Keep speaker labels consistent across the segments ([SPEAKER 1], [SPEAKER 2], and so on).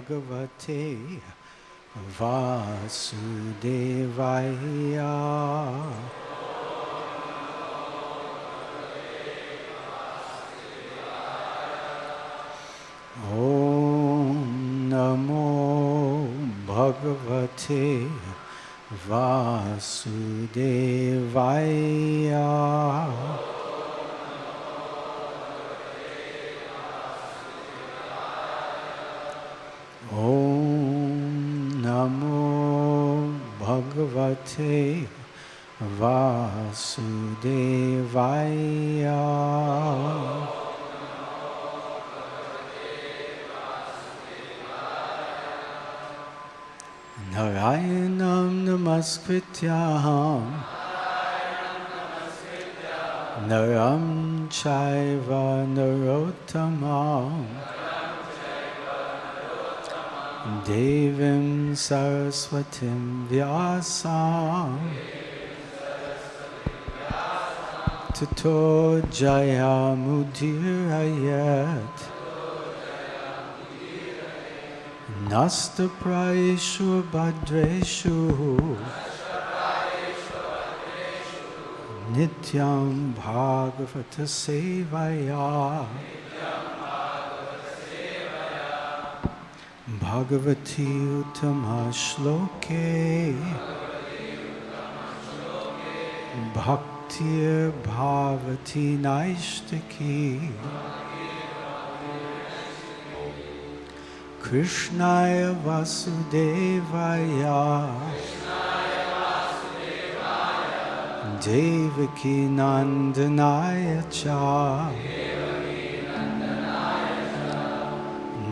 [SPEAKER 1] Bhagavate Vasudevaya. Om Namo Bhagavate Vasudevaya. Om Namo Bhagavate Vasudevaya. Narayanam Namaskrityam Naram Chaiva Narottamam Devim Saraswatim Vyasam Tato Jayamudirayat Nasta Praeshu Bhadreshu Nityam Bhagavata Sevaya Bhagavati Uttama Shloke Bhaktir Bhavati Naishtaki Krishnaya Vasudevaya Devaki Nandanaya Cha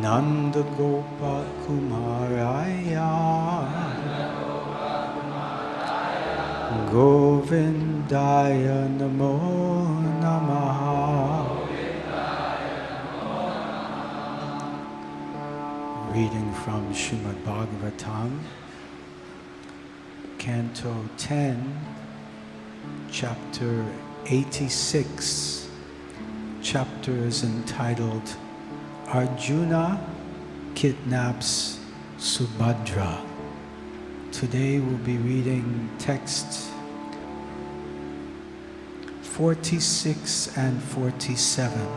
[SPEAKER 1] Nanda Gopa Kumaraya Govindaya Namo Namaha. Reading from Srimad Bhagavatam, Canto 10, Chapter 86. Chapter is entitled Arjuna Kidnaps Subhadra. Today we'll be reading texts 46 and 47.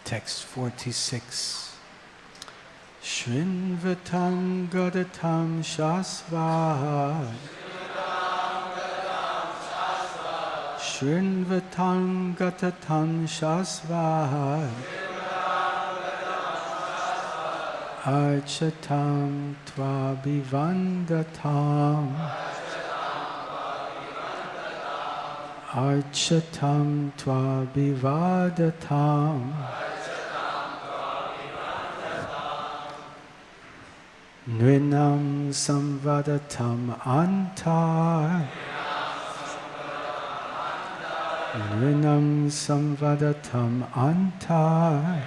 [SPEAKER 1] Text 46. Shrinvatam gadatam shasvad. Shrinvatam gadatam shasvad. Archatam tvabhivandatam. Archatam tvabhivadatam. Nrinam samvadatam antar. Nrinam samvadatam antar.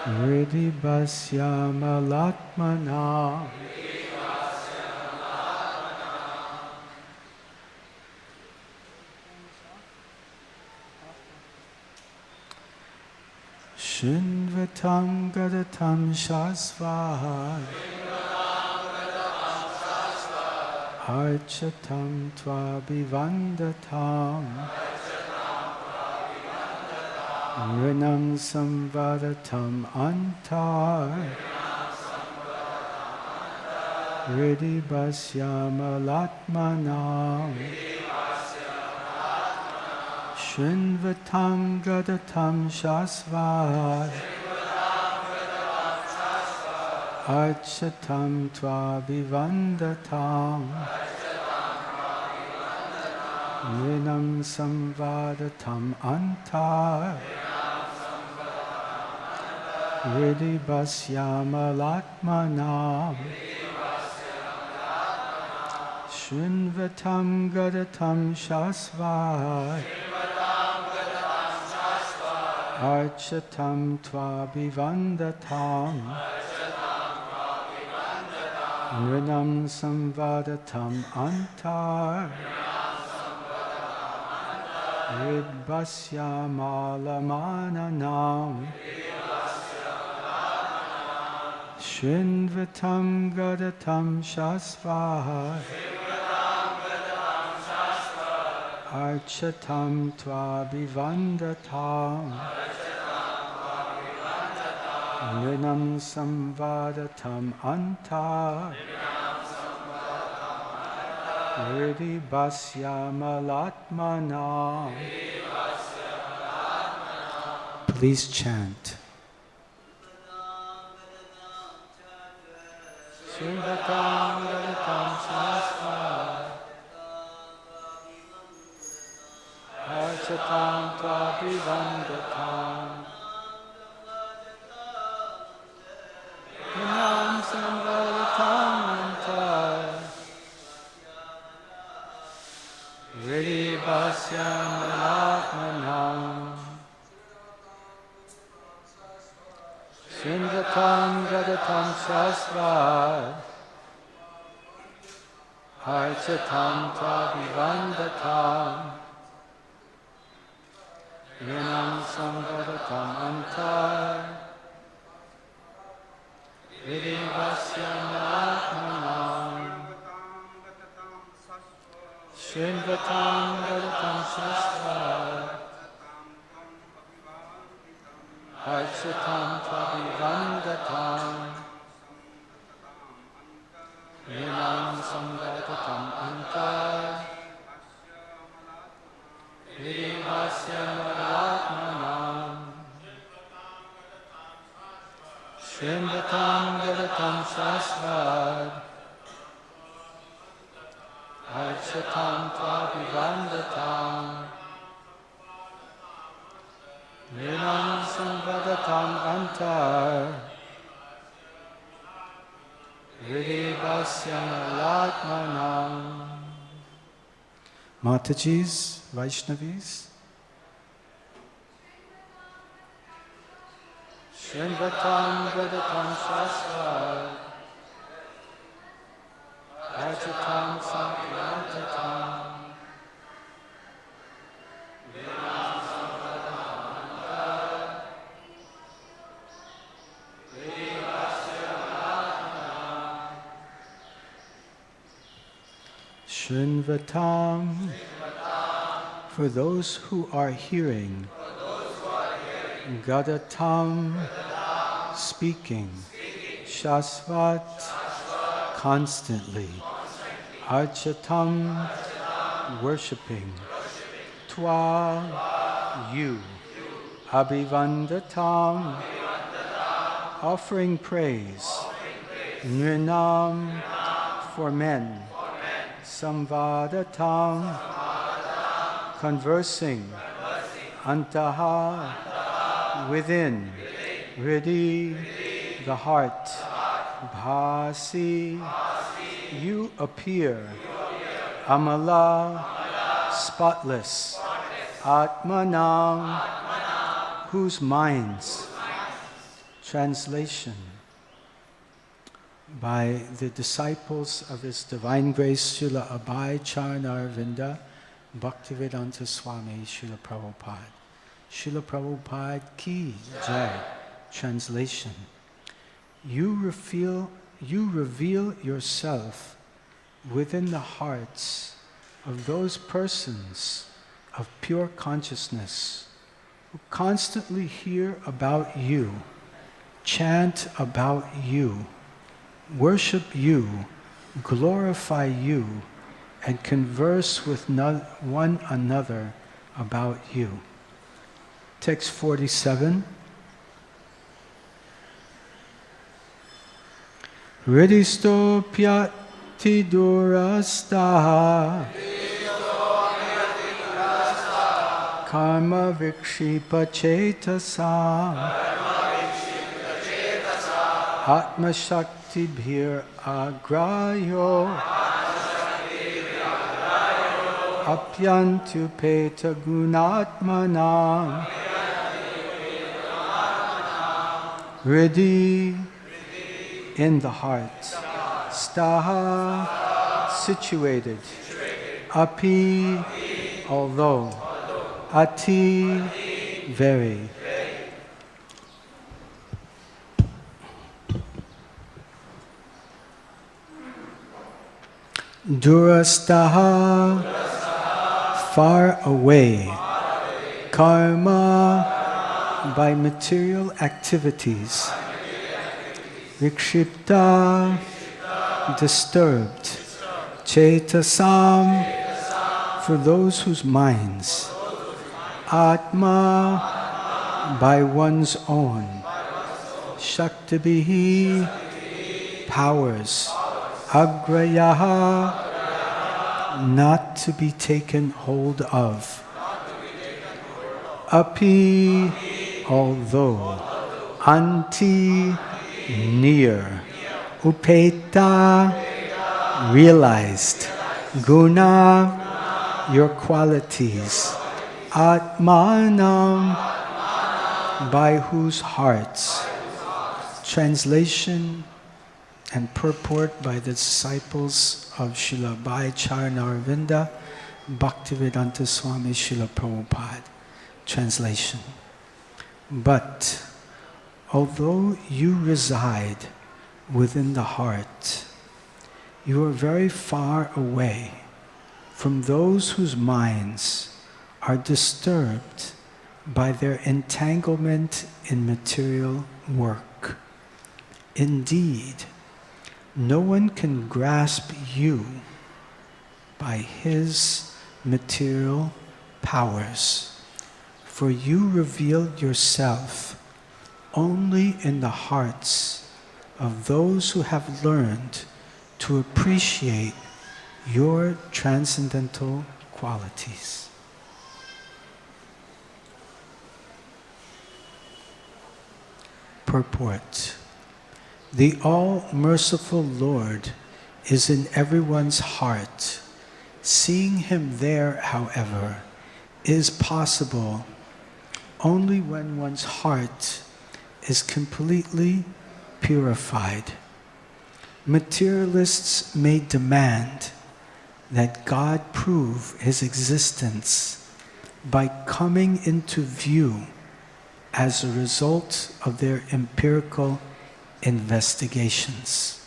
[SPEAKER 1] Hridibhasyamalatmana. Shinvatam gadatam shasvad. Archatam tvabhivandatam. Nrinam samvadatam antar. Hridibhasyamalatmana. Shrinvatam gadatam shasvad. Archatam tvabhivandatam. Nrinam samvadatam antar. Hridibhasyamalatmana. Shinvatam Gadatam Shasvat Archatam Tvabivandatam Nrinam Samvadatam Antar Vidvasyamalamananam Shinvatam Gadatam Shasvat Archatam Tvabivandatam Nrinam Samvadatam Anta Vidibhasyamalatmana. Please chant. Shinvatam Gadatam Shasvat Archatam Tvabivandatam Nrinam Samvadatam Anta Vidibhasyamalatmanam Shinvatam Gadatam Shasvat Archatam Tvabivandatam Nrinam Samvadatam Antar Vidibhasyamalatmanam Shinvatam Gadatam Shasvat Archatam Tvabivandatam Nrinam Samvadatam Antar Vidibhasyamalatmanam Shinvatam Gadatam Shasvat Archatam Tvabivandatam Nrinam Samvadatam Antar Vidibhasyamalatmanam. Matajis, Vaishnavis, Shinvatam Gadatam Shasvat Archatam Tvabivandatam Nrinam Samvadatam Antar Vidibhasyamalatmanam Shinvatam. For those who are hearing, Gadatam, speaking, Shasvat, constantly, Archatam, worshipping, Twa, you, Abhivandatam, offering praise, Nrinam, for men, Samvadatam, conversing, Antaha, within, Hriddhi, the heart, Bhasi, you appear, Amala, spotless, Atmanam, whose minds. Translation by the disciples of His Divine Grace, Srila Abhay Charanarvinda, Bhaktivedanta Swami, Srila Prabhupada. Srila Prabhupada Ki Jai. Translation. You reveal yourself within the hearts of those persons of pure consciousness who constantly hear about you, chant about you, worship you, glorify you, and converse with one another about you. Text 47. Hridisto pyati durasta karma vikshipa chetasa atma shakti bhir agrayo apyantu peta gunatmanam Riddhi in the heart. Staha situated. Api although. Ati very. Durastaha far away. Karma by material activities. Vikshipta disturbed. Chetasam for those whose minds. Atma by one's own. Shaktibihi powers. Agrayaha not to be taken hold of. Api although. Anti near. Upeta realized. Guna your qualities. Atmanam by whose hearts. Translation and purport by the disciples of Srila Bhai Charanavinda, Bhaktivedanta Swami Srila Prabhupada. Translation. But although you reside within the heart, you are very far away from those whose minds are disturbed by their entanglement in material work. Indeed, no one can grasp you by his material powers, for you revealed yourself only in the hearts of those who have learned to appreciate your transcendental qualities. Purport. The all-merciful Lord is in everyone's heart. Seeing him there, however, is possible only when one's heart is completely purified. Materialists may demand that God prove his existence by coming into view as a result of their empirical investigations.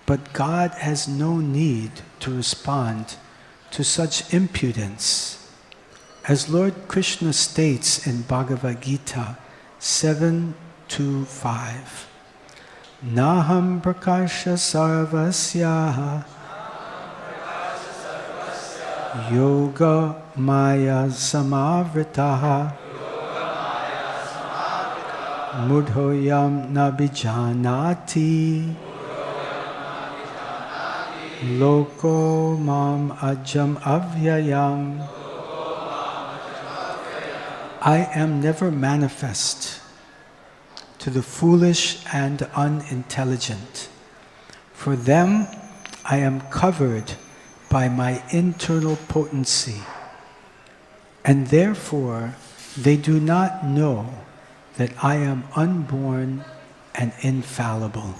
[SPEAKER 1] But God has no need to respond to such impudence. As Lord Krishna states in Bhagavad-gita 7:2-5, Naham prakasha sarvasya yoga maya samavritaha mudhoyam nabijanati loko mam ajam avyayam. I am never manifest to the foolish and unintelligent. For them, I am covered by my internal potency, and therefore they do not know that I am unborn and infallible.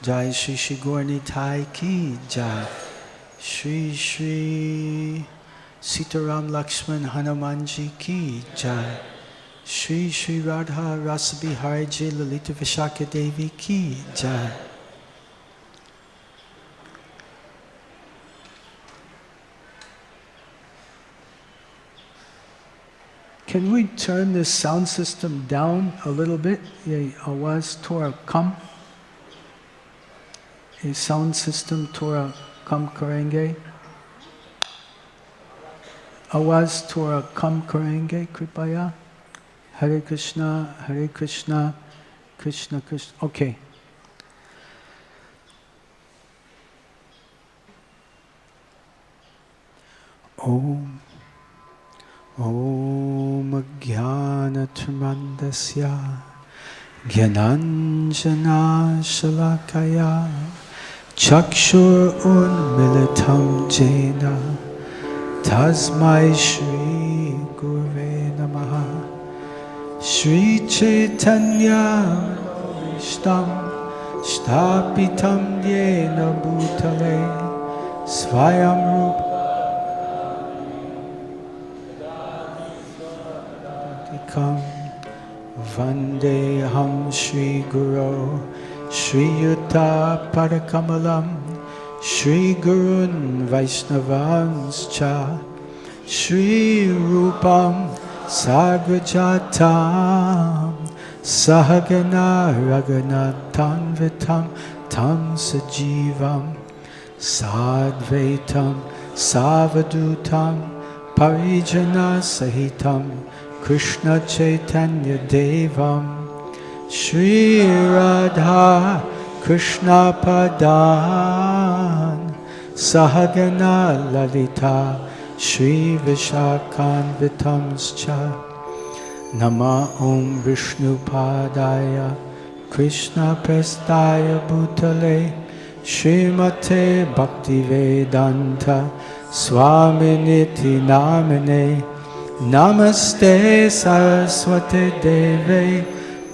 [SPEAKER 1] Jai Shri Shri Gaura Ki Jai. Shri Shri Sitaram Lakshman Hanumanji Ki Jai. Shri Sri Radha Rasbihari Lalita Vishaka Devi Ki Jai. Can we turn this sound system down a little bit? Ye awaz thora kam. Ye sound system thora kam karenge. Awaz thora kam karenge kripaya. Hare Krishna, Krishna Krishna. Okay. Om. Om Jnanatirmandasya Jnananjana Shalakaya Chakshur unmilitam jena tasmai Shri Gurve Namaha. Shri Chaitanya Vishtam Shtapitam Yena Bhutale Svayam Rupam Vandeham Shri Guru Shri Yuta Padakamalam Shri Gurun Vaishnavanscha Shri Rupam Sagrajatam Sahagana Raghunatam Vitam Tam Sajivam Sadvaitam Savadutam Parijana Sahitam Krishna Chaitanya Devam Shri Radha Krishna Padan Sahagana Lalita Shri Vishakhan Vitamscha Nama Om Vishnu Padaya Krishna Prestaya Bhutale Srimate Bhaktivedanta Swami Niti Namane Namaste Saraswati Deve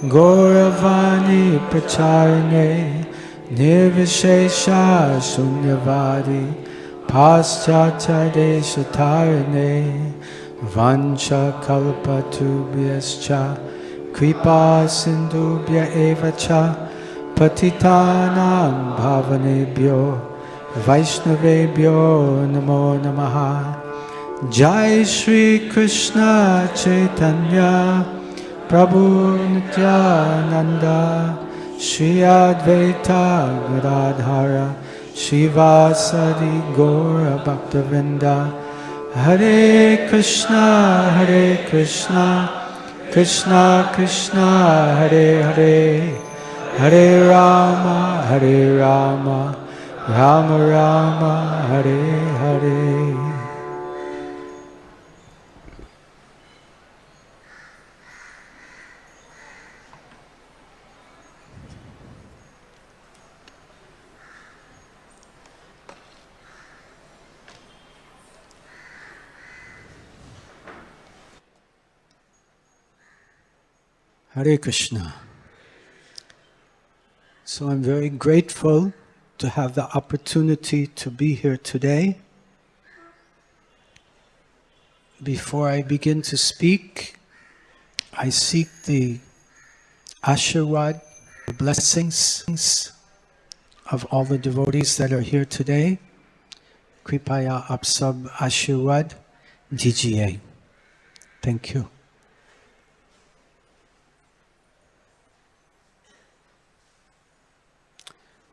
[SPEAKER 1] Gauravani Pracharine Nirvishesha Shunyavadi Paschatya Deshatarine Vancha Kalpatubhyascha Kripa Sindhubhya Evacha Patitanam Bhavanebhyo Vaishnavebhyo Namo Namaha. Jai Shri Krishna Chaitanya Prabhu Nityananda Shri Advaita Gadadhara Shivasadi Gaura Bhaktavinda Hare Krishna Krishna Krishna Hare Hare Hare Rama Rama Rama Hare Hare. Hare Krishna. So I'm very grateful to have the opportunity to be here today. Before I begin to speak, I seek the Ashirwad, the blessings of all the devotees that are here today. Kripaya Aap Sab Ashirwad Dijiye. Thank you.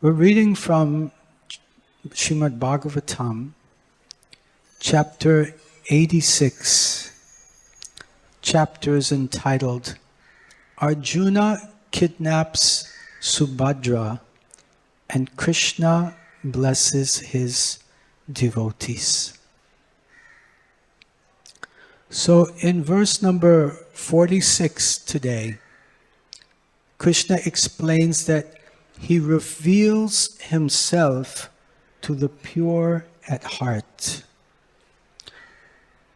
[SPEAKER 1] We're reading from Srimad Bhagavatam, chapter 86. Chapter is entitled, Arjuna Kidnaps Subhadra and Krishna Blesses His Devotees. So in verse number 46 today, Krishna explains that He reveals Himself to the pure at heart.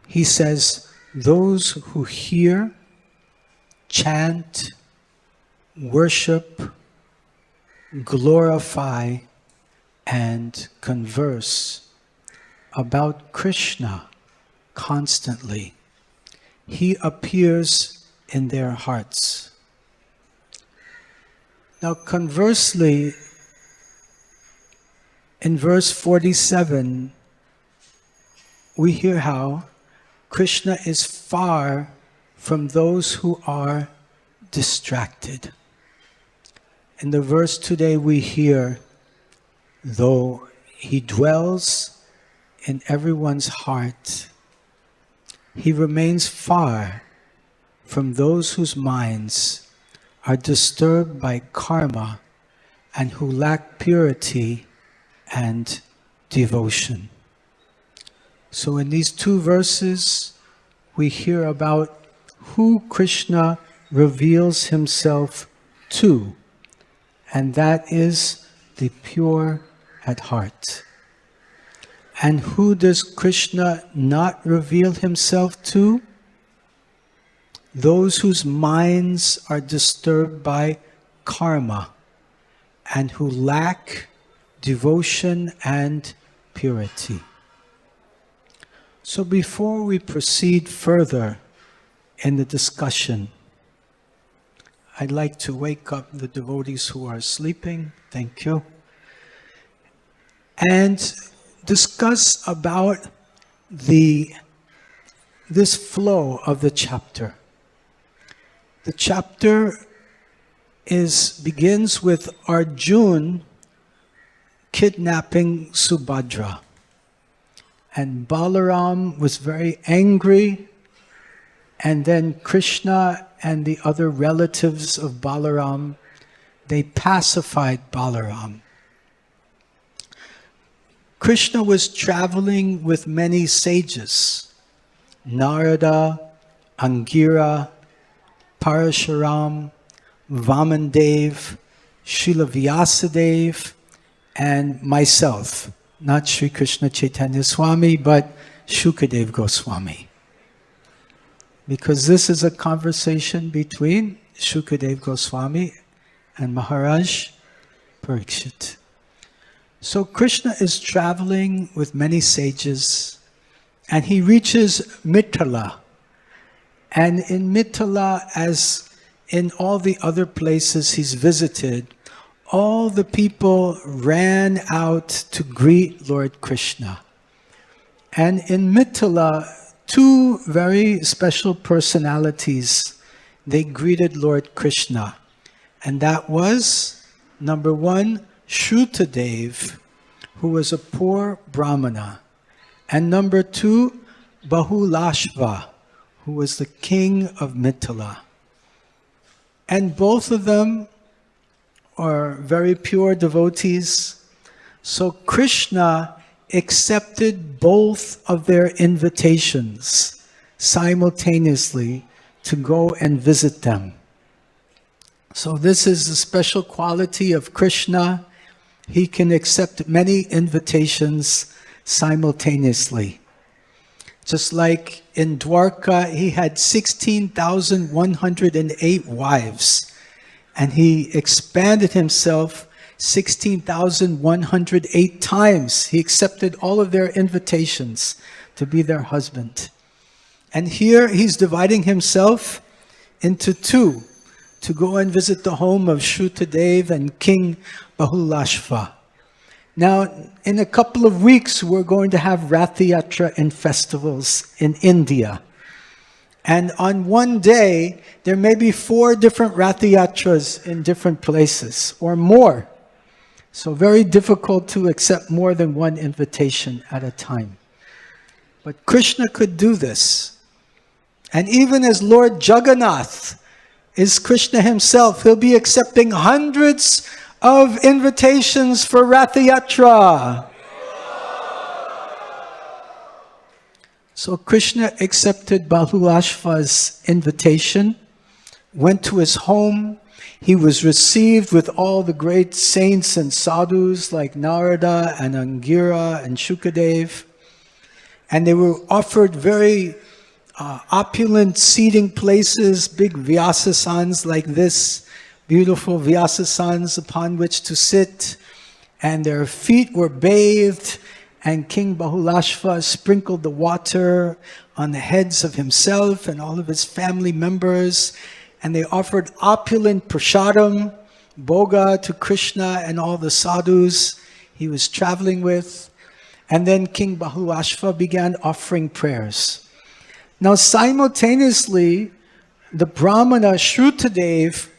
[SPEAKER 1] He says, those who hear, chant, worship, glorify, and converse about Krishna constantly, He appears in their hearts. Now conversely, in verse 47, we hear how Krishna is far from those who are distracted. In the verse today we hear, though He dwells in everyone's heart, He remains far from those whose minds are disturbed by karma and who lack purity and devotion. So in these two verses, we hear about who Krishna reveals Himself to, and that is the pure at heart. And who does Krishna not reveal himself to? Those whose minds are disturbed by karma and who lack devotion and purity. So before we proceed further in the discussion, I'd like to wake up the devotees who are sleeping, thank you, and discuss about this flow of the chapter. The chapter begins with Arjuna kidnapping Subhadra. And Balaram was very angry, and then Krishna and the other relatives of Balaram, they pacified Balaram. Krishna was traveling with many sages, Narada, Angira, Parashuram, Vamandev, Srila Vyasadeva, and myself. Not Sri Krishna Chaitanya Swami, but Shukadev Goswami. Because this is a conversation between Shukadev Goswami and Maharaj Parikshit. So Krishna is traveling with many sages, and he reaches Mithila. And in Mithila, as in all the other places he's visited, all the people ran out to greet Lord Krishna. And in Mithila, two very special personalities, they greeted Lord Krishna. And that was, number one, Shrutadev, who was a poor Brahmana. And number two, Bahulashva, who was the king of Mithila. And both of them are very pure devotees. So Krishna accepted both of their invitations simultaneously to go and visit them. So this is the special quality of Krishna. He can accept many invitations simultaneously. Just like in Dwarka, he had 16,108 wives. And he expanded himself 16,108 times. He accepted all of their invitations to be their husband. And here he's dividing himself into two, to go and visit the home of Shrutadev and King Bahulashva. Now, in a couple of weeks, we're going to have Rath Yatra and festivals in India. And on one day, there may be 4 different Rath Yatras in different places, or more. So very difficult to accept more than one invitation at a time. But Krishna could do this. And even as Lord Jagannath is Krishna himself, he'll be accepting hundreds of invitations for Rath Yatra. So Krishna accepted Bahulashva's invitation, went to his home. He was received with all the great saints and sadhus like Narada and Angira and Shukadev. And they were offered very opulent seating places, big vyasasans like this, beautiful vyasasans upon which to sit. And their feet were bathed. And King Bahulashva sprinkled the water on the heads of himself and all of his family members. And they offered opulent prasadam, bhoga to Krishna and all the sadhus he was traveling with. And then King Bahulashva began offering prayers. Now simultaneously, the Brahmana Shrutadev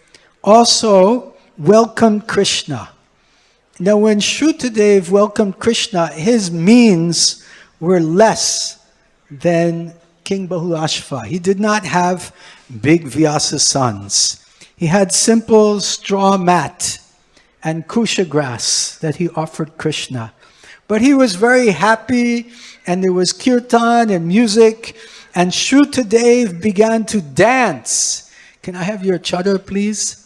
[SPEAKER 1] also welcomed Krishna. Now when Shrutadev welcomed Krishna, his means were less than King Bahulashva. He did not have big vyasasans. He had simple straw mat and kusha grass that he offered Krishna. But he was very happy, and there was kirtan and music, and Shrutadev began to dance. Can I have your chadar, please?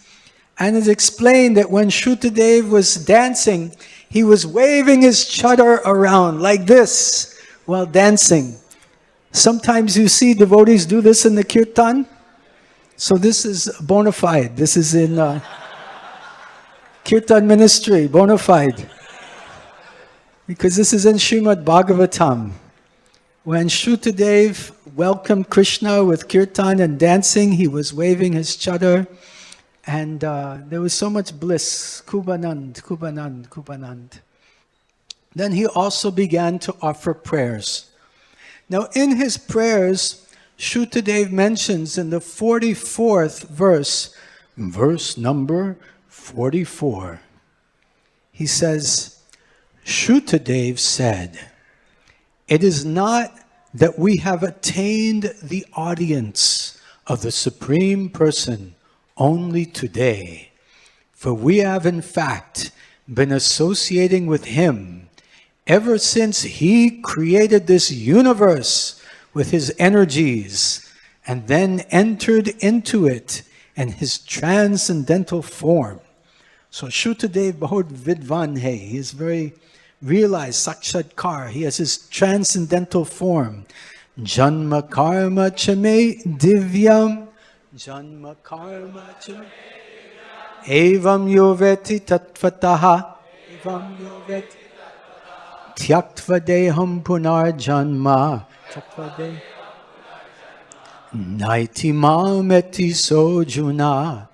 [SPEAKER 1] And it's explained that when Shrutadev was dancing, He was waving his chadar around like this while dancing. Sometimes you see devotees do this in the kirtan. So this is bona fide. This is in kirtan ministry, bona fide. Because this is in Srimad Bhagavatam. When Shrutadev welcomed Krishna with kirtan and dancing, he was waving his chadar. And there was so much bliss. Kubanand, Kubanand, Kubanand. Then he also began to offer prayers. Now in his prayers, Shrutadev mentions in the 44th verse, verse number 44, he says, Shrutadev said, "It is not that we have attained the audience of the Supreme Person only today, for we have in fact been associating with him ever since he created this universe with his energies and then entered into it in his transcendental form." So Shrutadev Bahut Vidvan Hai, he is very realized, Sakshatkar, he has his transcendental form. Janma karma chame divyam, Janma karma chame evam yoveti tatvataha, evam yoveti tyaktva deham punar janma, tyaktva deham naiti mameti sojuna.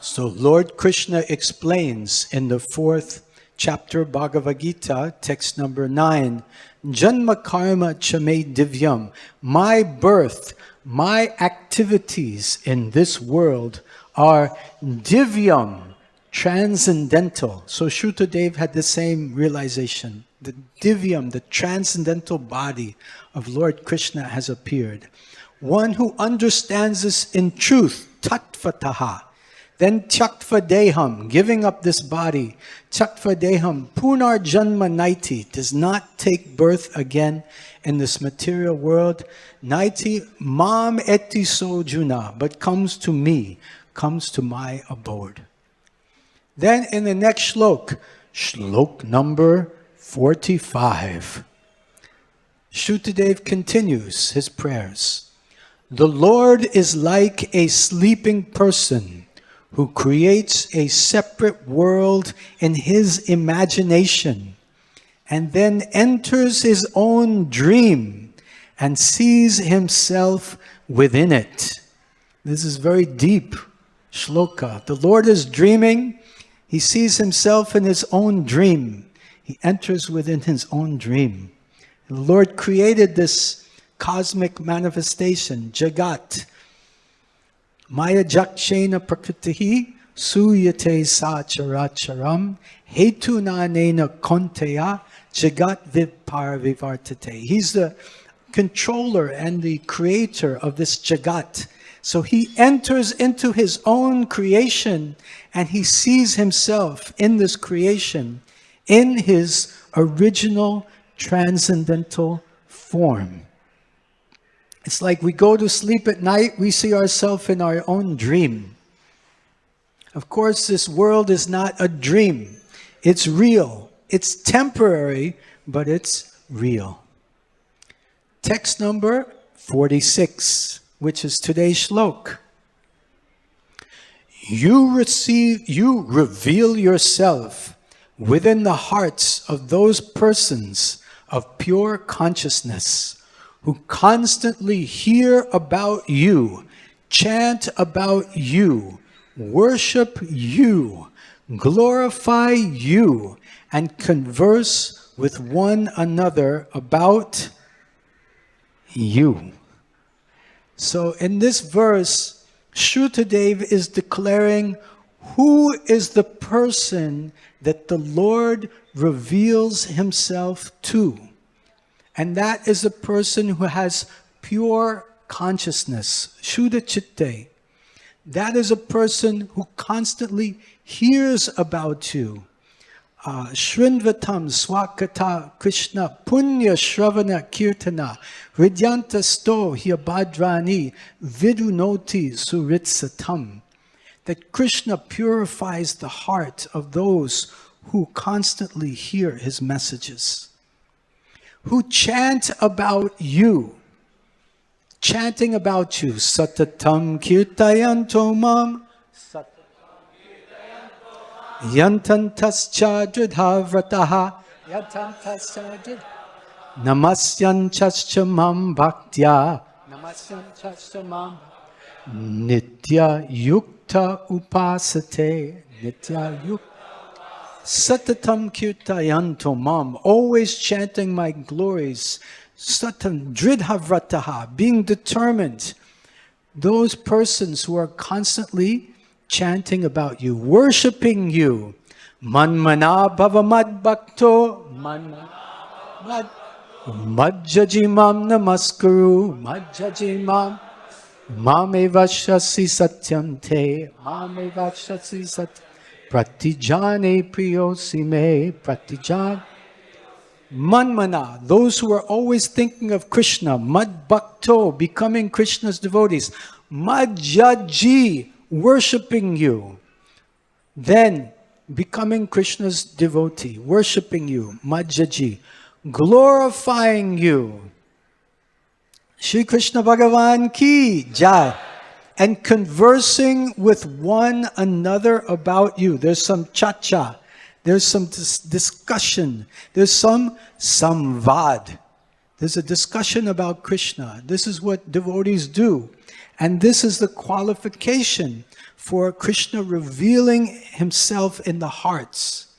[SPEAKER 1] So Lord Krishna explains in the 4th chapter Bhagavad-gita, text number 9, Janma karma chame divyam, my birth, my activities in this world are divyam, transcendental. So Shrutadev had the same realization. The divyam, the transcendental body of Lord Krishna has appeared. One who understands this in truth, tattvataha. Then tyaktva deham, giving up this body. Tyaktva deham, punar janma naiti, does not take birth again in this material world. Naiti mam eti sojuna, but comes to me, comes to my abode. Then in the next shlok, shlok number 45, Shrutadev continues his prayers. The Lord is like a sleeping person who creates a separate world in his imagination and then enters his own dream and sees himself within it. This is very deep shloka. The Lord is dreaming. He sees himself in his own dream. He enters within his own dream. The Lord created this cosmic manifestation, Jagat. Maya jakshena prakritihi suyate sa characharam hetu nanena konteya jagat vipar vivartate. He's the controller and the creator of this jagat. So he enters into his own creation and he sees himself in this creation in his original transcendental form. It's like we go to sleep at night, we see ourselves in our own dream. Of course, this world is not a dream. It's real. It's temporary, but it's real. Text number 46, which is today's shlok. You reveal yourself within the hearts of those persons of pure consciousness who constantly hear about you, chant about you, worship you, glorify you, and converse with one another about you. So in this verse, Shrutadev is declaring who is the person that the Lord reveals himself to. And that is a person who has pure consciousness, Shuddha Chitte. That is a person who constantly hears about you. Shrinvatam Swakata Krishna Punya Shravana Kirtana Ridyanta Sto Hyabhadrani Vidunoti Suritsatam. that Krishna purifies the heart of those who constantly hear his messages, who chant about you, chanting about you, satatam kirtayanto mam, yantantascha dridhavrataha, yantantascha dridhavrataha, namasyanchascha mam bhaktya, namasyanchascha mam nitya yukta upasate, nitya yukta satatam kirtayanto mam, always chanting my glories, satam dridhavrataha, being determined. Those persons who are constantly chanting about you, worshipping you. Manmana bhavamad bhakto, manmana madjaji mam namaskuru, madjaji mam, mamevashasi satyam te, mamevashasi satyam, pratijane priyosime, pratijane. Manmana, those who are always thinking of Krishna. Mad bhakto, becoming Krishna's devotees. Madjaji, worshipping you. Then, becoming Krishna's devotee, worshipping you. Madjaji, glorifying you. Shri Krishna Bhagavan ki jai. And conversing with one another about you. There's some cha-cha. There's some discussion. There's some samvad. There's a discussion about Krishna. This is what devotees do. And this is the qualification for Krishna revealing himself in the hearts.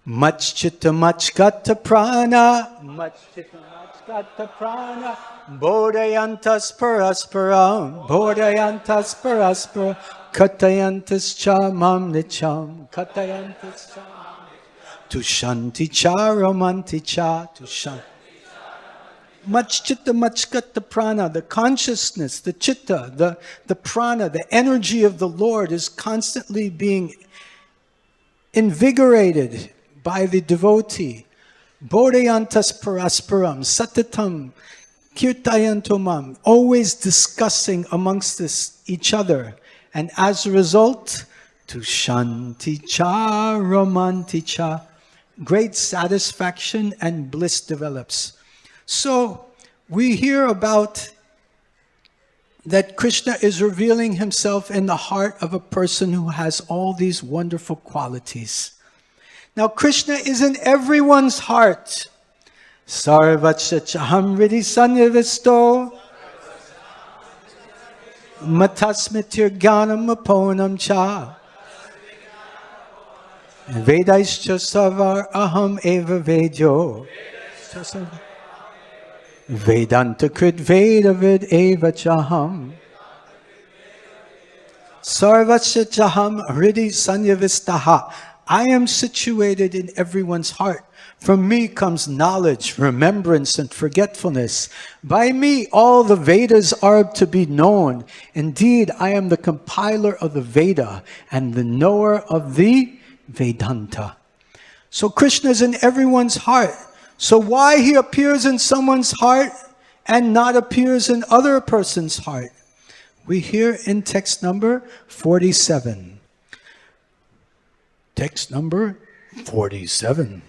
[SPEAKER 1] Mach chitta mach gata prana, mach chitta mach gata prana, bodhayantas parasparam, bodhayantas parasparam, katayantas cha mam nicham, katayantas cha mam nicham, tushanti cha ramanti cha, tushanti. Mach chitta mach gata prana, the consciousness, the chitta, the prana, the energy of the Lord is constantly being invigorated by the devotee. Bodhayantas parasparam, satatam, kirtayantomam, always discussing amongst each other. And as a result, tushanti cha ramanti cha, great satisfaction and bliss develops. So we hear about that Krishna is revealing himself in the heart of a person who has all these wonderful qualities. Now Krishna is in everyone's heart. Sarvacha chaham ridi sanyavisto matasmitir gyanam aponam cha Vedaischa savar aham eva vedyo Vedanta krit vedavid eva chaham Sarvacha chaham ridi sanyavistaha. I am situated in everyone's heart. From me comes knowledge, remembrance, and forgetfulness. By me all the Vedas are to be known. Indeed, I am the compiler of the Veda and the knower of the Vedanta. So Krishna is in everyone's heart. So why he appears in someone's heart and not appears in other person's heart? We hear in text number 47. Text number 47.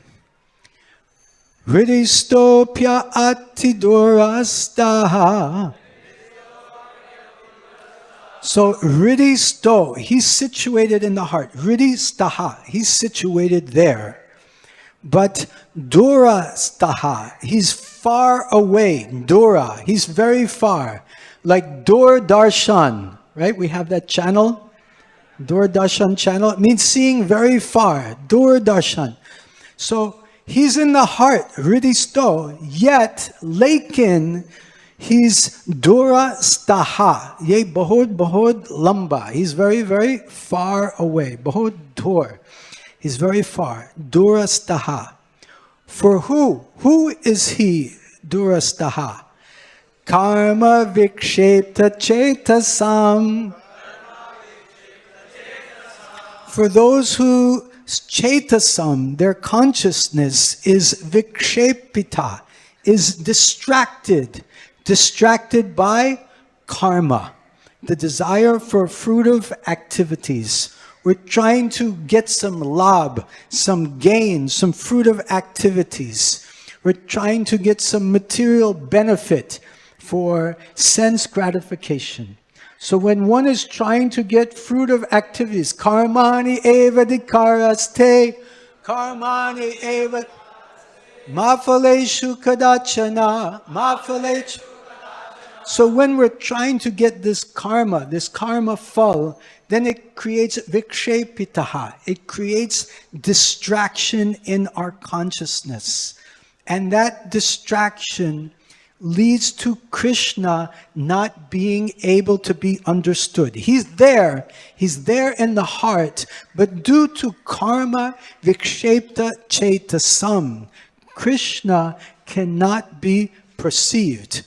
[SPEAKER 1] Hridistopya atidurastaha. So Hridisto, he's situated in the heart. Hridistaha, he's situated there. But Durastaha, he's far away. Dura, he's very far. Like Darshan, right? We have that channel. Darshan channel. It means seeing very far. Darshan. So he's in the heart, Hridisto, yet Lekin, he's Durastaha. Ye bahod lamba. He's very, very far away. Bahod dur. He's very far. Durastaha. For who? Who is he, Durastaha? Karma vikshepta chetasam. For those who chetasam, their consciousness is vikshepita, is distracted by karma. the desire for fruitive activities. We're trying to get some labh, some gain, some fruitive activities. We're trying to get some material benefit for sense gratification. So when one is trying to get fruitive activities, karmani eva dikaraste, karmani eva mafaleshu kadachana, mafaleshu. So when we're trying to get this karma fall, then it creates vikshepitaha. It creates distraction in our consciousness. And that distraction leads to Krishna not being able to be understood. He's there in the heart, but due to karma vikshepta chetasam, Krishna cannot be perceived.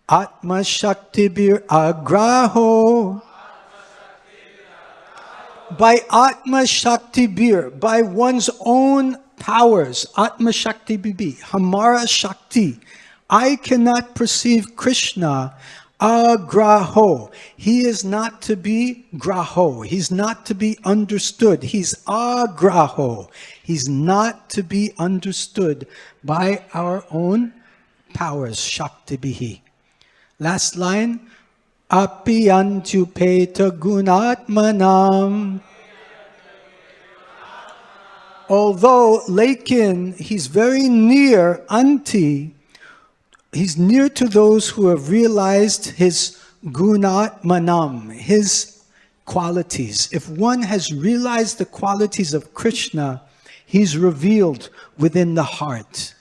[SPEAKER 1] Atma Shakti Bir Agraho. By Atma Shakti Bir, by one's own powers, Atma Shakti Bibi, Hamara Shakti, I cannot perceive Krishna. Agraho. He is not to be graho. He's not to be understood. He's agraho. He's not to be understood by our own powers, Shakti Bihi. Last line, Apiyantupeta gunatmanam. Although Lekin, he's very near, anti, he's near to those who have realized his gunatmanam, his qualities. If one has realized the qualities of Krishna, he's revealed within the heart.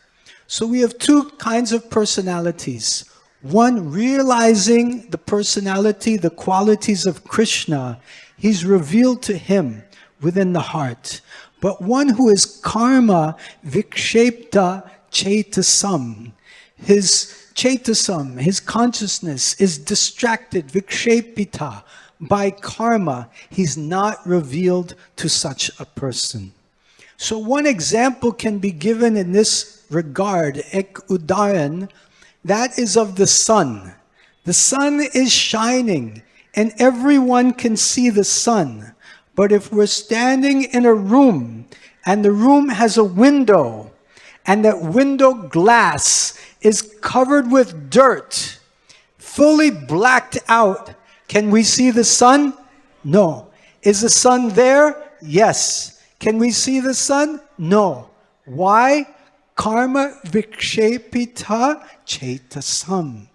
[SPEAKER 1] So we have two kinds of personalities. One realizing the personality, the qualities of Krishna, he's revealed to him within the heart. But one who is karma vikshepta chetasam, his chetasam, his consciousness is distracted, vikshepita, by karma, he's not revealed to such a person. So one example can be given in this regard, ek udaran, that is of the sun. The sun is shining and everyone can see the sun. But if we're standing in a room and the room has a window and that window glass is covered with dirt, fully blacked out, can we see the sun? No. Is the sun there? Yes. Can we see the sun? No. Why? Karma vikshepita chetasam.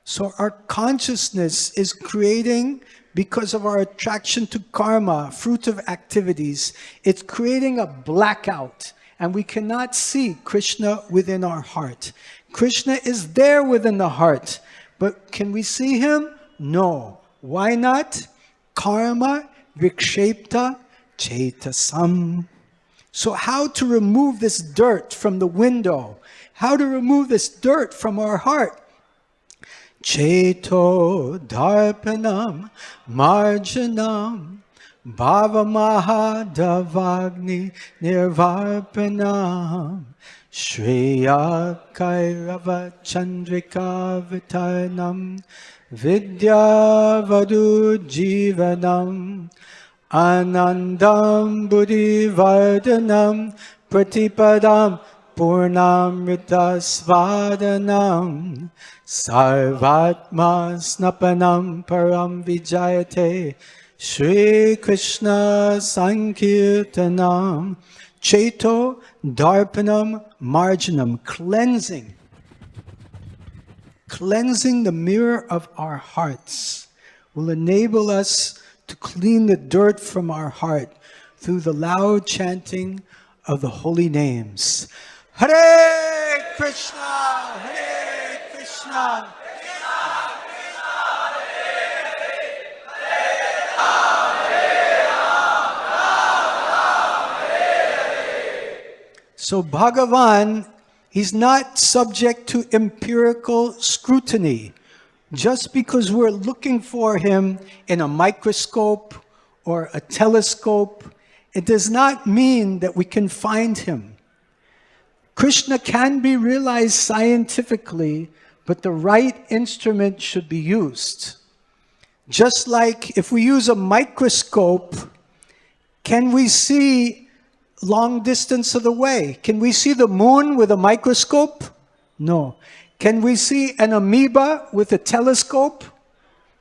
[SPEAKER 1] So our consciousness is creating, because of our attraction to karma, fruitive activities, it's creating a blackout. And we cannot see Krishna within our heart. Krishna is there within the heart. But can we see him? No. Why not? Karma vikshepta chetasam. So how to remove this dirt from the window? How to remove this dirt from our heart? Cheto darpanam marjanam bhavamahadavagni nirvarpanam shriya kairava chandrika vitarnam vidyavadu jivanam anandam buddhi vardhanam pratipadam purnamrita svadanam sarvatma snapanam param vijayate Shri Krishna sankirtanam cheto darpanam marjanam, cleansing the mirror of our hearts will enable us to clean the dirt from our heart through the loud chanting of the holy names. Hare Krishna, Hare Krishna, So Bhagavan, he's not subject to empirical scrutiny. Just because we're looking for him in a microscope or a telescope, it does not mean that we can find him. Krishna can be realized scientifically, but the right instrument should be used. Just like if we use a microscope, can we see long distance of the way? Can we see the moon with a microscope? No. Can we see an amoeba with a telescope?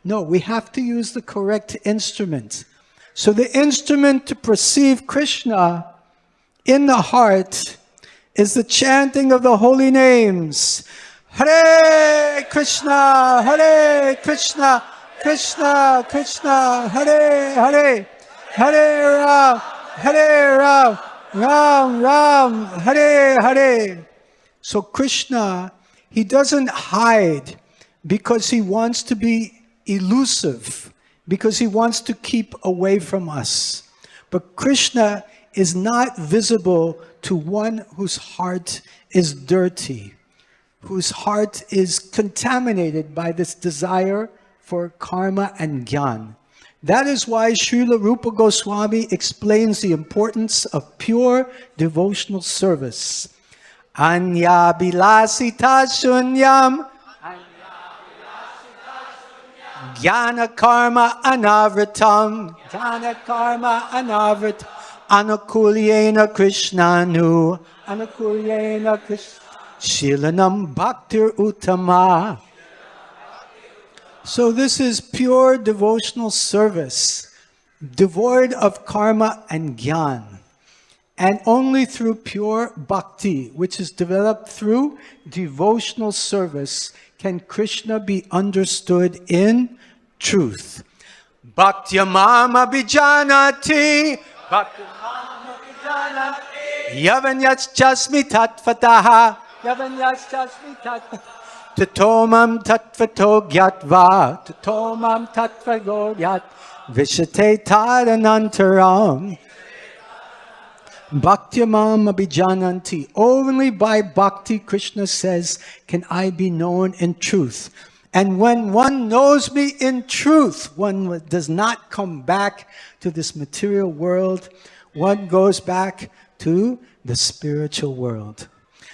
[SPEAKER 1] No, we have to use the correct instrument. So the instrument to perceive Krishna in the heart is the chanting of the holy names. Hare Krishna, Hare Krishna, Krishna Krishna, Hare Hare, Hare Ram, Hare Ram, Ram Ram, Hare Hare. So Krishna, he doesn't hide because he wants to be elusive, because he wants to keep away from us. But Krishna is not visible to one whose heart is dirty, whose heart is contaminated by this desire for karma and jnana. That is why Srila Rupa Goswami explains the importance of pure devotional service. Anya bilasita shunyam jnana karma anavritam, jnana karma anavritam, anukulyena krishnanu, anukulyena krishna, shilanam bhaktir uttama. So this is pure devotional service, devoid of karma and jnana. And only through pure bhakti, which is developed through devotional service, can Krishna be understood in truth. Bhaktyamam abhijanati, Bhaktyamam abhijanati, Yavanyachasmi tattvataha, Yavanyachasmi tattvataha, Tatomam tattvato gyatva, Tatomam tattvato gyat, Vishate tadanantaram. Bhaktyamam abhijananti. Only by bhakti, Krishna says, can I be known in truth. And when one knows me in truth, one does not come back to this material world. One goes back to the spiritual world.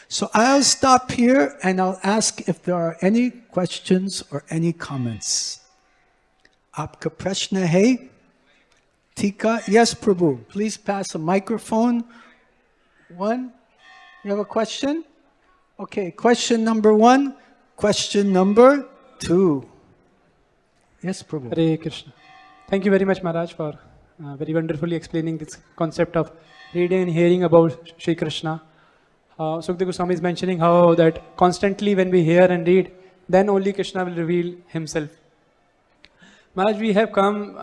[SPEAKER 1] So I'll stop here and I'll ask if there are any questions or any comments. Aapka prashna hai? Tika? Yes, Prabhu. Please pass a microphone. One. You have a question? Okay, question number one. Question number two. Yes, Prabhu.
[SPEAKER 2] Hare Krishna. Thank you very much, Maharaj, for very wonderfully explaining this concept of reading and hearing about Sri Krishna. Sukdev Goswami is mentioning how that constantly when we hear and read, then only Krishna will reveal himself. Maharaj, we have come,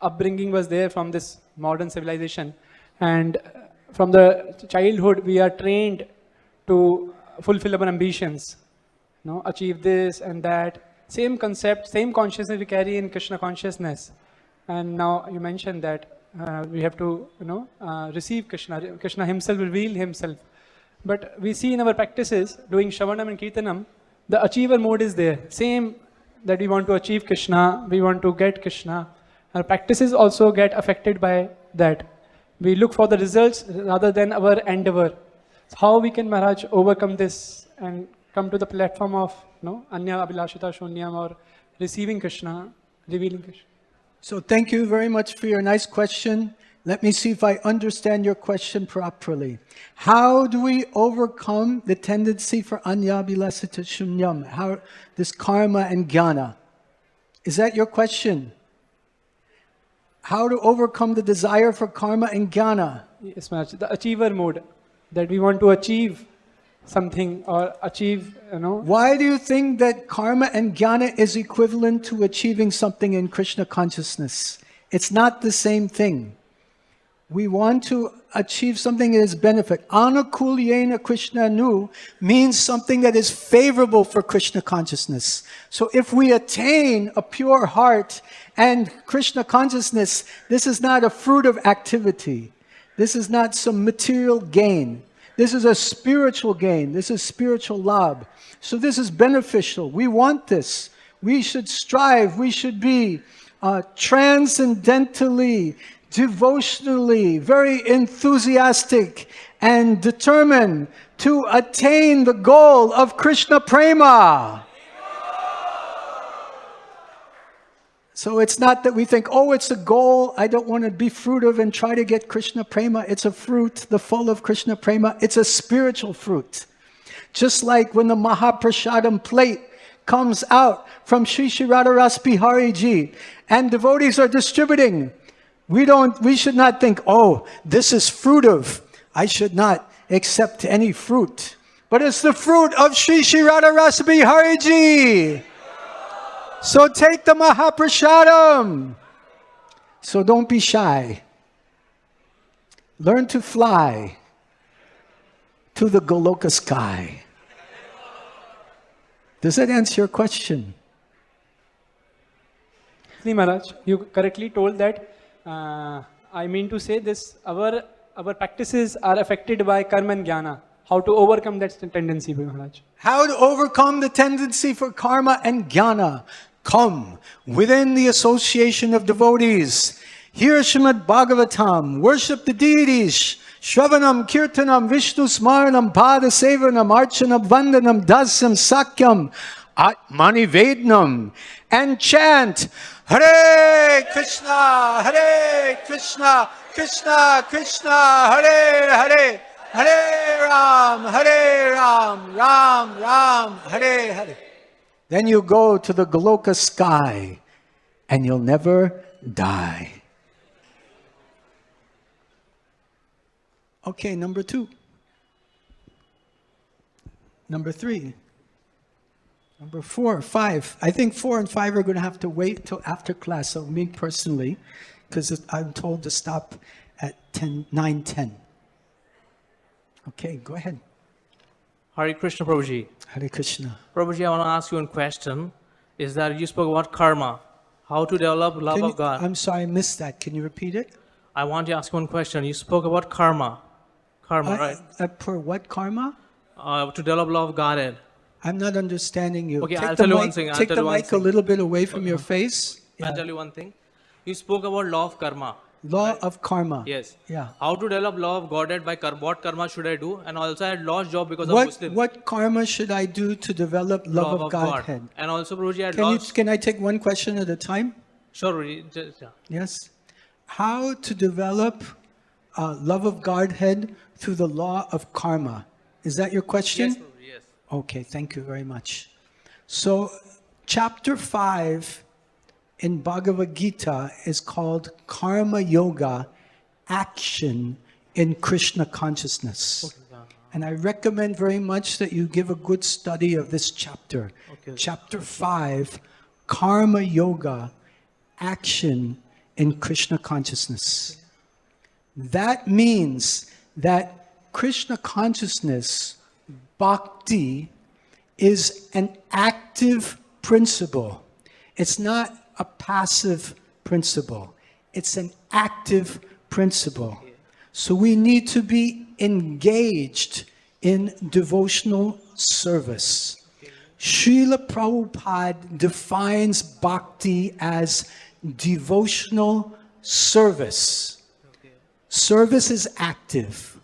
[SPEAKER 2] upbringing was there from this modern civilization, and from the childhood we are trained to fulfill our ambitions, achieve this and that. Same concept, same consciousness we carry in Krishna consciousness. And now you mentioned that we have to, receive Krishna. Krishna himself will reveal himself. But we see in our practices, doing Shravanam and Kirtanam, the achiever mode is there. Same that we want to achieve Krishna, we want to get Krishna. Our practices also get affected by that. We look for the results rather than our endeavor. So how we can, Maharaj, overcome this and come to the platform of Anya Abhilashita Shunyam, or receiving Krishna, revealing Krishna?
[SPEAKER 1] So thank you very much for your nice question. Let me see if I understand your question properly. How do we overcome the tendency for Anya Abhilasita Shunyam? How this karma and jnana? Is that your question? How to overcome the desire for karma and jnana?
[SPEAKER 2] Yes, Maharaj. The achiever mode, that we want to achieve something or achieve,
[SPEAKER 1] Why do you think that karma and jnana is equivalent to achieving something in Krishna consciousness? It's not the same thing. We want to achieve something that is benefit. Anukulyena Krishnanu means something that is favorable for Krishna consciousness. So if we attain a pure heart and Krishna consciousness, this is not a fruit of activity. This is not some material gain. This is a spiritual gain. This is spiritual labh. So this is beneficial. We want this. We should strive. We should be transcendentally, devotionally, very enthusiastic and determined to attain the goal of Krishna Prema. So it's not that we think, oh, it's a goal, I don't want to be fruitive and try to get Krishna prema. It's a fruit, the full of Krishna prema. It's a spiritual fruit. Just like when the Mahaprasadam plate comes out from SriSriRadhaRasbihariTemple and devotees are distributing, we should not think, oh, this is fruitive, I should not accept any fruit. But it's the fruit of SriSriRadhaRasbihariTemple. So take the Mahaprasadam. So don't be shy. Learn to fly to the Goloka sky. Does that answer your question?
[SPEAKER 2] See, Maharaj, you correctly told that. I mean to say this: our practices are affected by karma and jnana. How to overcome that tendency, Maharaj?
[SPEAKER 1] How to overcome the tendency for karma and jnana? Come within the association of devotees. Hear Srimad Bhagavatam. Worship the deities. Shravanam, Kirtanam, Vishnu Smaranam, Pada Sevanam, Archanam, Vandanam, Dasam, Sakyam, Atmani Vednam, and chant Hare Krishna, Krishna Krishna, Hare Hare, Hare Ram, Ram Ram, Hare Hare. Then you go to the Goloka sky and you'll never die. Okay, number 2. Number 3. Number 4, 5. I think 4 and 5 are going to have to wait till after class. So me personally, because I'm told to stop at 9:10. Okay, go ahead.
[SPEAKER 3] Hare Krishna, Prabhuji.
[SPEAKER 1] Hare Krishna.
[SPEAKER 3] Prabhuji, I want to ask you one question. Is that you spoke about karma, how to develop love of God.
[SPEAKER 1] I'm sorry, I missed that. Can you repeat it?
[SPEAKER 3] I want to ask you one question. You spoke about karma, right?
[SPEAKER 1] For what karma?
[SPEAKER 3] To develop love of Godhead.
[SPEAKER 1] I'm not understanding you.
[SPEAKER 3] Okay, I'll tell you one thing.
[SPEAKER 1] Take the mic a little bit away from your face.
[SPEAKER 3] I'll tell you one thing. You spoke about law of karma.
[SPEAKER 1] Law of karma.
[SPEAKER 3] Yes.
[SPEAKER 1] Yeah.
[SPEAKER 3] How to develop law of Godhead by what karma should I do? And also I had lost job because of Muslim.
[SPEAKER 1] What karma should I do to develop love of Godhead?
[SPEAKER 3] God. And also, Prabhuji, I had lost...
[SPEAKER 1] Can I take one question at a time?
[SPEAKER 3] Sure, Prabhuji. Yeah.
[SPEAKER 1] Yes. How to develop love of Godhead through the law of karma. Is that your question?
[SPEAKER 3] Yes, Prabhuji, yes.
[SPEAKER 1] Okay, thank you very much. So, chapter 5 in Bhagavad-gita is called Karma Yoga, Action in Krishna Consciousness.
[SPEAKER 3] Okay.
[SPEAKER 1] And I recommend very much that you give a good study of this chapter.
[SPEAKER 3] Okay.
[SPEAKER 1] Chapter 5, Karma Yoga, Action in Krishna Consciousness. That means that Krishna Consciousness, Bhakti, is an active principle. It's not a passive principle. It's an active principle. So we need to be engaged in devotional service. Srila Prabhupada defines bhakti as devotional service. Service is active.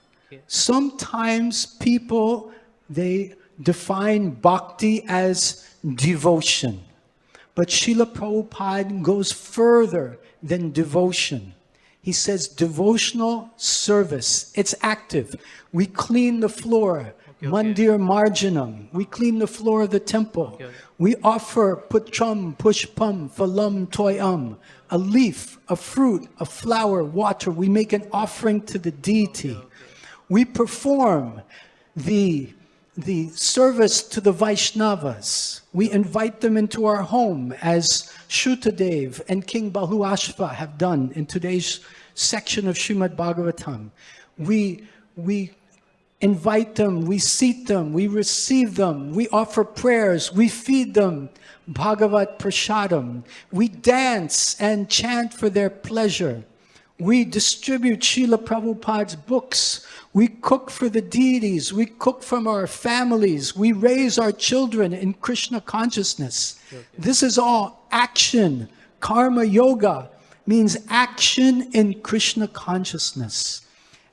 [SPEAKER 1] Sometimes people, they define bhakti as devotion. But Srila Prabhupada goes further than devotion. He says devotional service. It's active. We clean the floor. Mandir Marjanam. We clean the floor of the temple. We offer putram, pushpam, phalam, toyam. A leaf, a fruit, a flower, water. We make an offering to the deity. We perform the service to the Vaishnavas. We invite them into our home as Shrutadev and King Bahuashva have done in today's section of Srimad Bhagavatam. We invite them, we seat them, we receive them, we offer prayers, we feed them Bhagavat Prasadam. We dance and chant for their pleasure. We distribute Srila Prabhupada's books. We cook for the deities. We cook from our families. We raise our children in Krishna consciousness. This is all action. Karma yoga means action in Krishna consciousness.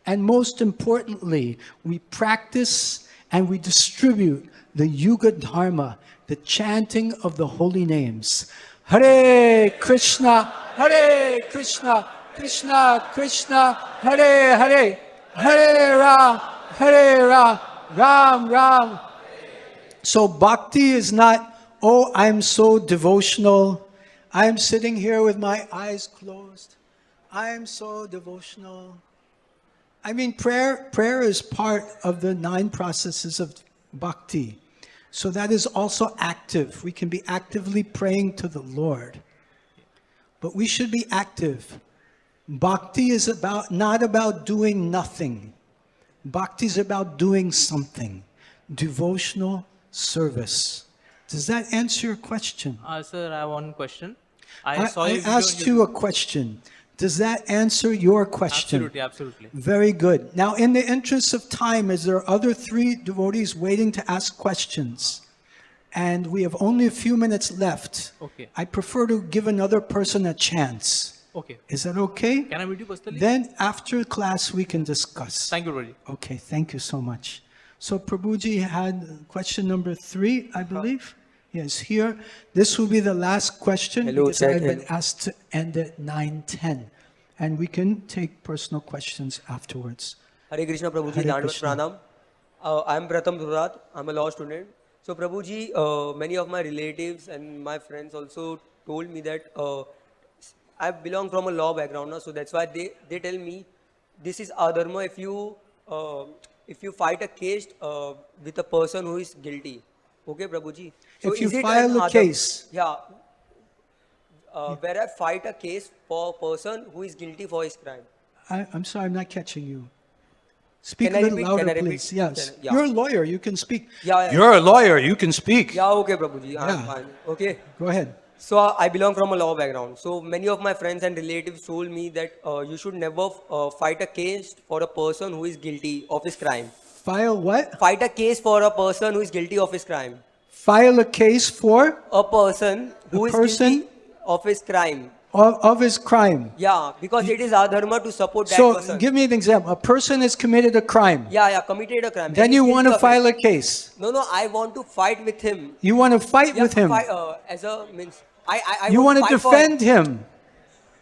[SPEAKER 1] And most importantly, we practice and we distribute the Yuga Dharma, the chanting of the holy names. Hare Krishna, Krishna Krishna, Hare Hare, Hare Ram, Ram. So bhakti is not, oh, I'm so devotional. I'm sitting here with my eyes closed. I'm so devotional. I mean, prayer is part of the 9 processes of bhakti. So that is also active. We can be actively praying to the Lord. But we should be active. Bhakti is not about doing nothing. Bhakti is about doing something. Devotional service. Does that answer your question?
[SPEAKER 3] Sir, I have one question.
[SPEAKER 1] I
[SPEAKER 3] your
[SPEAKER 1] asked
[SPEAKER 3] video
[SPEAKER 1] you a question. Does that answer your question?
[SPEAKER 3] Absolutely.
[SPEAKER 1] Very good. Now, in the interest of time, as there are other 3 devotees waiting to ask questions, and we have only a few minutes left,
[SPEAKER 3] Okay.
[SPEAKER 1] I prefer to give another person a chance.
[SPEAKER 3] Okay.
[SPEAKER 1] Is that okay?
[SPEAKER 3] Can I meet you personally?
[SPEAKER 1] Then, after class, we can discuss.
[SPEAKER 3] Thank you, Prabhuji.
[SPEAKER 1] Okay, thank you so much. So, Prabhuji had question number 3, I believe. Yes, here. This will be the last question
[SPEAKER 4] Hello,
[SPEAKER 1] because
[SPEAKER 4] Chet.
[SPEAKER 1] I've been asked to end at 9:10. And we can take personal questions afterwards.
[SPEAKER 4] Hare Krishna, Prabhuji,
[SPEAKER 1] Hare
[SPEAKER 4] Dandavat
[SPEAKER 1] Krishna.
[SPEAKER 4] Pranam. I am Pratham Dhurat. I am a law student. So, Prabhuji, many of my relatives and my friends also told me that I belong from a law background, so that's why they tell me this is adharma if you fight a case with a person who is guilty. Okay, Prabhuji. So
[SPEAKER 1] If you
[SPEAKER 4] is it
[SPEAKER 1] file
[SPEAKER 4] an
[SPEAKER 1] a case.
[SPEAKER 4] Yeah. Where I fight a case for a person who is guilty for his crime.
[SPEAKER 1] I'm sorry, I'm not catching you. Speak
[SPEAKER 4] Can
[SPEAKER 1] a
[SPEAKER 4] I
[SPEAKER 1] little
[SPEAKER 4] repeat?
[SPEAKER 1] louder,
[SPEAKER 4] Can I repeat?
[SPEAKER 1] please. Yes.
[SPEAKER 4] Yeah.
[SPEAKER 1] You're a lawyer, you can speak.
[SPEAKER 4] Yeah.
[SPEAKER 1] You're a lawyer, you can speak.
[SPEAKER 4] Yeah, okay, Prabhuji. I'm
[SPEAKER 1] Yeah.
[SPEAKER 4] fine. Okay.
[SPEAKER 1] Go ahead.
[SPEAKER 4] So I belong from a law background. So many of my friends and relatives told me that you should never fight a case for a person who is guilty of his crime.
[SPEAKER 1] File what?
[SPEAKER 4] Fight a case for a person who is guilty of his crime.
[SPEAKER 1] File a case for
[SPEAKER 4] A person who is guilty of his crime.
[SPEAKER 1] of his crime.
[SPEAKER 4] Yeah, because it is our dharma to support that
[SPEAKER 1] So
[SPEAKER 4] person.
[SPEAKER 1] give me an example. A person has committed a crime.
[SPEAKER 4] Yeah, committed a crime.
[SPEAKER 1] Then
[SPEAKER 4] And
[SPEAKER 1] you
[SPEAKER 4] he's
[SPEAKER 1] want to
[SPEAKER 4] guilty of
[SPEAKER 1] file
[SPEAKER 4] it.
[SPEAKER 1] a case.
[SPEAKER 4] No, I want to fight with him.
[SPEAKER 1] You want to fight
[SPEAKER 4] Yeah,
[SPEAKER 1] with him.
[SPEAKER 4] Fight, as a means, I
[SPEAKER 1] You want to
[SPEAKER 4] fight for him.
[SPEAKER 1] defend him.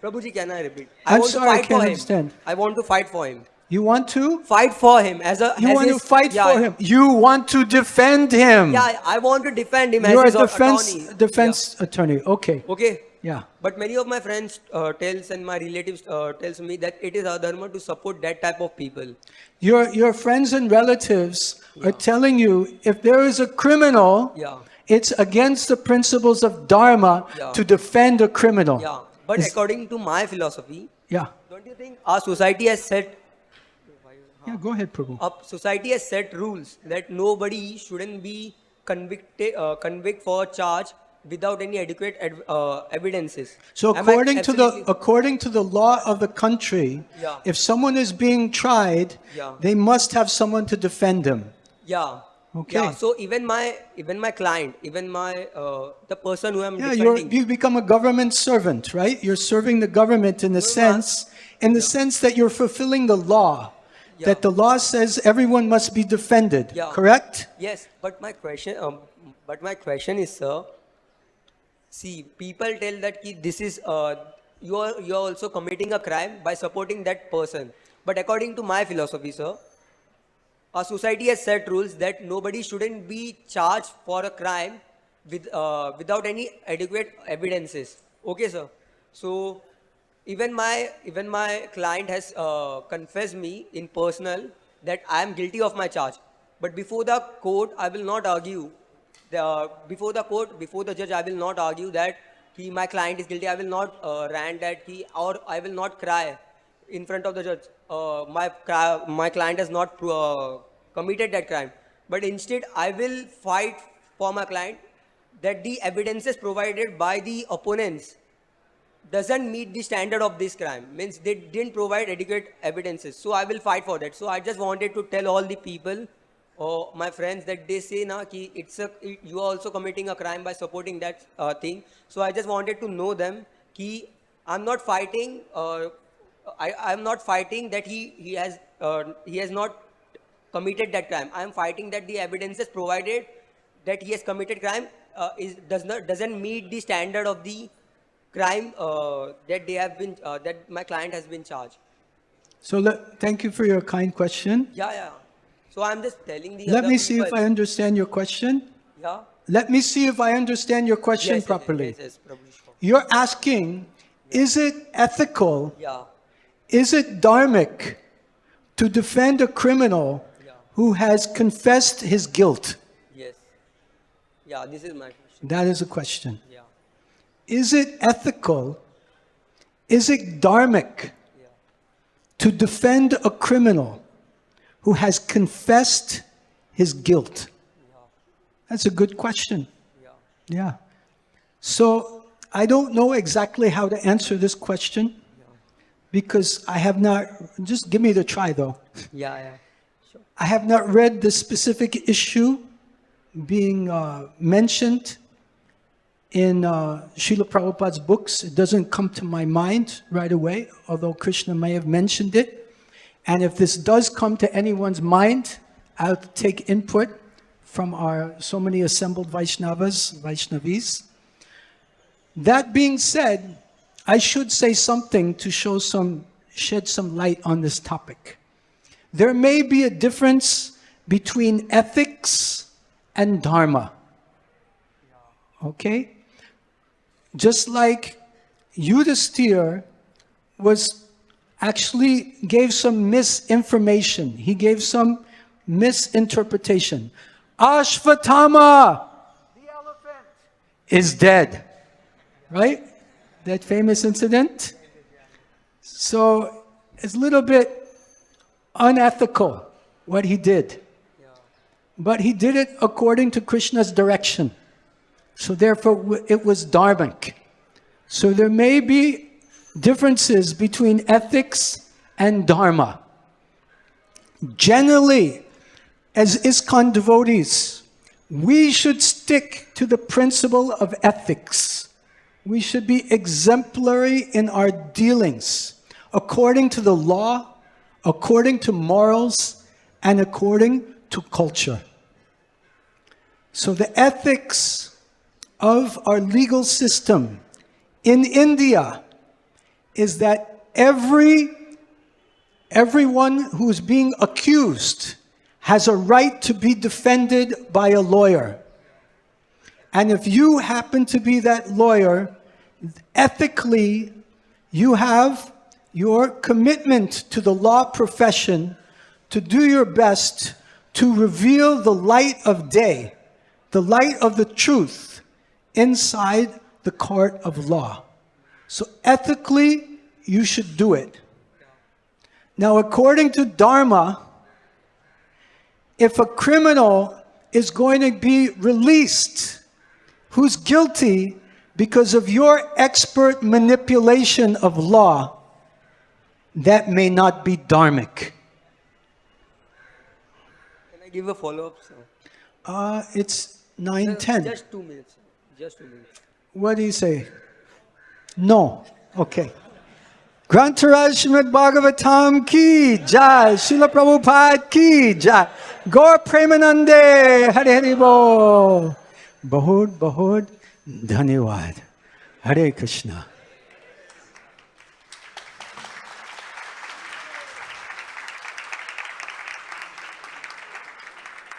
[SPEAKER 4] Prabhuji, can I repeat?
[SPEAKER 1] I'm
[SPEAKER 4] want
[SPEAKER 1] sorry,
[SPEAKER 4] to
[SPEAKER 1] I
[SPEAKER 4] fight
[SPEAKER 1] can't
[SPEAKER 4] for him.
[SPEAKER 1] understand.
[SPEAKER 4] I want to fight for him.
[SPEAKER 1] You want to?
[SPEAKER 4] Fight for him as a.
[SPEAKER 1] You
[SPEAKER 4] as
[SPEAKER 1] want to
[SPEAKER 4] his-
[SPEAKER 1] fight
[SPEAKER 4] yeah,
[SPEAKER 1] for him. You want to defend him.
[SPEAKER 4] Yeah, I want to defend him
[SPEAKER 1] You're
[SPEAKER 4] as
[SPEAKER 1] a
[SPEAKER 4] his
[SPEAKER 1] defense
[SPEAKER 4] attorney.
[SPEAKER 1] attorney. Okay.
[SPEAKER 4] Yeah. Okay.
[SPEAKER 1] Yeah.
[SPEAKER 4] But many of my friends tells and my relatives tells me that it is our dharma to support that type of people.
[SPEAKER 1] Your friends and relatives are telling you if there is a criminal,
[SPEAKER 4] Yeah.
[SPEAKER 1] it's against the principles of Dharma
[SPEAKER 4] Yeah.
[SPEAKER 1] to defend a criminal.
[SPEAKER 4] Yeah. But according to my philosophy,
[SPEAKER 1] Yeah.
[SPEAKER 4] don't you think our society has set
[SPEAKER 1] Yeah, go ahead, Prabhu.
[SPEAKER 4] society has set rules that nobody shouldn't be convict for a charge without any adequate evidences.
[SPEAKER 1] So
[SPEAKER 4] Am I
[SPEAKER 1] according to the law of the country,
[SPEAKER 4] Yeah.
[SPEAKER 1] if someone is being tried,
[SPEAKER 4] Yeah.
[SPEAKER 1] they must have someone to defend them.
[SPEAKER 4] Yeah.
[SPEAKER 1] Okay.
[SPEAKER 4] Yeah. So even my client, even my the person who I'm
[SPEAKER 1] Yeah,
[SPEAKER 4] defending.
[SPEAKER 1] you become a government servant, right? You're serving the government in the sense that you're fulfilling the law.
[SPEAKER 4] Yeah.
[SPEAKER 1] That the law says everyone must be defended,
[SPEAKER 4] Yeah.
[SPEAKER 1] correct?
[SPEAKER 4] Yes, but my question is, sir. See, people tell that this is you are also committing a crime by supporting that person. But according to my philosophy, sir, our society has set rules that nobody shouldn't be charged for a crime without any adequate evidences. Okay, sir. So even my client has confessed me in personal that I am guilty of my charge. But before the court, I will not argue. Before the judge, I will not argue that my client is guilty. I will not rant that or I will not cry in front of the judge. My client has not committed that crime. But instead, I will fight for my client that the evidences provided by the opponents doesn't meet the standard of this crime. Means they didn't provide adequate evidences. So I will fight for that. So I just wanted to tell all the people, my friends, that they say you are also committing a crime by supporting that thing. So I just wanted to know them ki I'm not fighting. I'm not fighting that he has not committed that crime. I am fighting that the evidences provided that he has committed crime doesn't meet the standard of the crime that they have been that my client has been charged.
[SPEAKER 1] So thank you for your kind question.
[SPEAKER 4] Yeah. So I'm just telling the
[SPEAKER 1] Let
[SPEAKER 4] other
[SPEAKER 1] me see if
[SPEAKER 4] people.
[SPEAKER 1] I understand your question.
[SPEAKER 4] Yeah.
[SPEAKER 1] Let me see if I understand your question
[SPEAKER 4] Yes,
[SPEAKER 1] properly.
[SPEAKER 4] Yes, Prabhu. Sure.
[SPEAKER 1] You're asking, is it ethical,
[SPEAKER 4] Yeah.
[SPEAKER 1] is it dharmic to defend a criminal who has confessed his guilt?
[SPEAKER 4] Yes. Yeah, this is my question.
[SPEAKER 1] That is a question.
[SPEAKER 4] Yeah.
[SPEAKER 1] Is it ethical, is it dharmic to defend a criminal who has confessed his guilt? That's a good question. Yeah. So I don't know exactly how to answer this question because I have not, just give me the try though.
[SPEAKER 4] Yeah. Sure.
[SPEAKER 1] I have not read the specific issue being mentioned in Srila Prabhupada's books. It doesn't come to my mind right away, although Krishna may have mentioned it. And if this does come to anyone's mind, I'll take input from our so many assembled Vaishnavis. That being said, I should say something to shed some light on this topic. There may be a difference between ethics and dharma. Okay? Just like Yudhisthira actually gave some misinformation. He gave some misinterpretation. Ashvatthama, the elephant, is dead. Right? That famous incident? So it's a little bit unethical what he did. But he did it according to Krishna's direction. So therefore it was dharmic. So there may be differences between ethics and dharma. Generally, as ISKCON devotees, we should stick to the principle of ethics. We should be exemplary in our dealings, according to the law, according to morals, and according to culture. So the ethics of our legal system in India is that everyone who is being accused has a right to be defended by a lawyer. And if you happen to be that lawyer, ethically, you have your commitment to the law profession to do your best to reveal the light of day, the light of the truth inside the court of law. So ethically, you should do it. Now, according to Dharma, if a criminal is going to be released who's guilty because of your expert manipulation of law, that may not be dharmic.
[SPEAKER 4] Can I give a follow-up, sir?
[SPEAKER 1] It's 9:10.
[SPEAKER 4] Just 2 minutes, sir. Just 2 minutes.
[SPEAKER 1] What do you say? No. Okay. Grantaraj Srimad Bhagavatam ki jai, Srila Prabhupada ki jai, Gaur Premanande, Hare Hare Bo. Bahut Dhanyavad. Hare Krishna.